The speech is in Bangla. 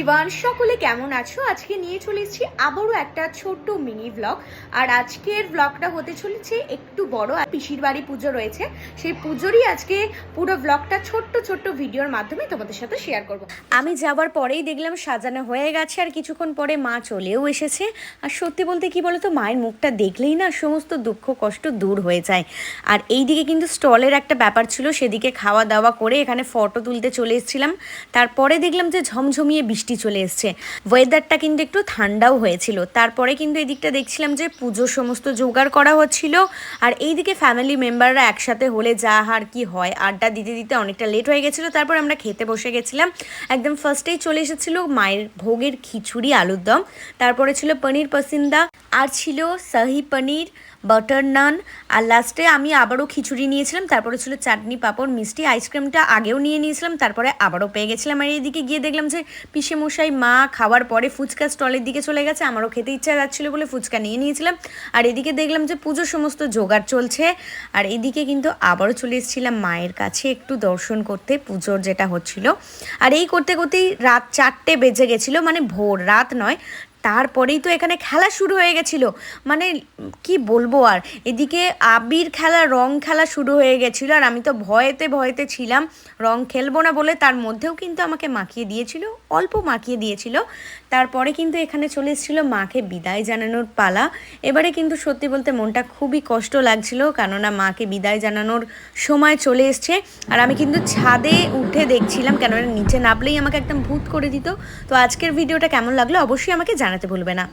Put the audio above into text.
এভরিওয়ান, সকলে কেমন আছো? আজকে নিয়ে চলে এসেছি আবারও একটা ছোট্ট মিনি ব্লগ। আর আজকের ব্লগটা হতে চলেছে একটু বড়। আর পিসির বাড়ি পুজো রয়েছে, সেই পুজোরই আজকে পুরো ব্লগটা ছোট্ট ছোট্ট ভিডিওর মাধ্যমে তোমাদের সাথে শেয়ার করব। আমি যাবার পরেই দেখলাম সাজানো হয়ে গেছে, আর কিছুক্ষণ পরে মা চলেও এসেছে। আর সত্যি বলতে কি বলতো, মায়ের মুখটা দেখলেই না সমস্ত দুঃখ কষ্ট দূর হয়ে যায়। আর এইদিকে কিন্তু স্টলের একটা ব্যাপার ছিল, সেদিকে খাওয়া দাওয়া করে এখানে ফটো তুলতে চলে এসেছিলাম। তারপরে দেখলাম যে ঝমঝমিয়ে বৃষ্টি চলে এসছে, ওয়েদারটা কিন্তু একটু ঠান্ডাও হয়েছিল। তারপরে কিন্তু এদিকটা দেখছিলাম যে পুজোর সমস্ত জোগাড় করা হচ্ছিল। আর এইদিকে ফ্যামিলি মেম্বাররা একসাথে হলে যা আর কি হয়, আড্ডা দিতে দিতে অনেকটা লেট হয়ে গেছিলো। তারপর আমরা খেতে বসে গেছিলাম। একদম ফার্স্টেই চলে এসেছিলো মায়ের ভোগের খিচুড়ি আলুর দম, তারপরে ছিল পনির পসিন্দা, আর ছিল শাহি পনির, বাটার নান, আর লাস্টে আমি আবারও খিচুড়ি নিয়েছিলাম। তারপরে ছিল চাটনি, পাঁপড়, মিষ্টি, আইসক্রিমটা আগেও নিয়ে নিয়েছিলাম, তারপরে আবারও পেয়ে গেছিলাম। আর এইদিকে গিয়ে দেখলাম যে পিসেমশাই মা খাওয়ার পরে ফুচকা স্টলের দিকে চলে গেছে। আমারও খেতে ইচ্ছা যাচ্ছিলো বলে ফুচকা নিয়ে নিয়েছিলাম। আর এদিকে দেখলাম যে পুজোর সমস্ত জোগাড় চলছে। আর এদিকে কিন্তু আবারও চলে এসেছিলাম মায়ের কাছে একটু দর্শন করতে, পুজোর যেটা হচ্ছিল। আর এই করতে করতেই রাত 4টে বেজে গেছিলো, মানে ভোর, রাত নয়। তারপরেই তো এখানে খেলা শুরু হয়ে গেছিলো, মানে কি বলবো। আর এদিকে আবির খেলা, রং খেলা শুরু হয়ে গেছিলো। আর আমি তো ভয়েতে ভয়েতে ছিলাম, রং খেলবো না বলে। তার মধ্যেও কিন্তু আমাকে মাখিয়ে দিয়েছিল, অল্প মাখিয়ে দিয়েছিল। তারপরে কিন্তু এখানে চলে এসেছিলো মাকে বিদায় জানানোর পালা। এবারে কিন্তু সত্যি বলতে মনটা খুবই কষ্ট লাগছিল, কেননা মাকে বিদায় জানানোর সময় চলে এসছে। আর আমি কিন্তু ছাদে উঠে দেখছিলাম, কেননা নিচে নামলেই আমাকে একদম ভূত করে দিত। তো আজকের ভিডিওটা কেমন লাগলো অবশ্যই আমাকে জানাতে ভুলবে না।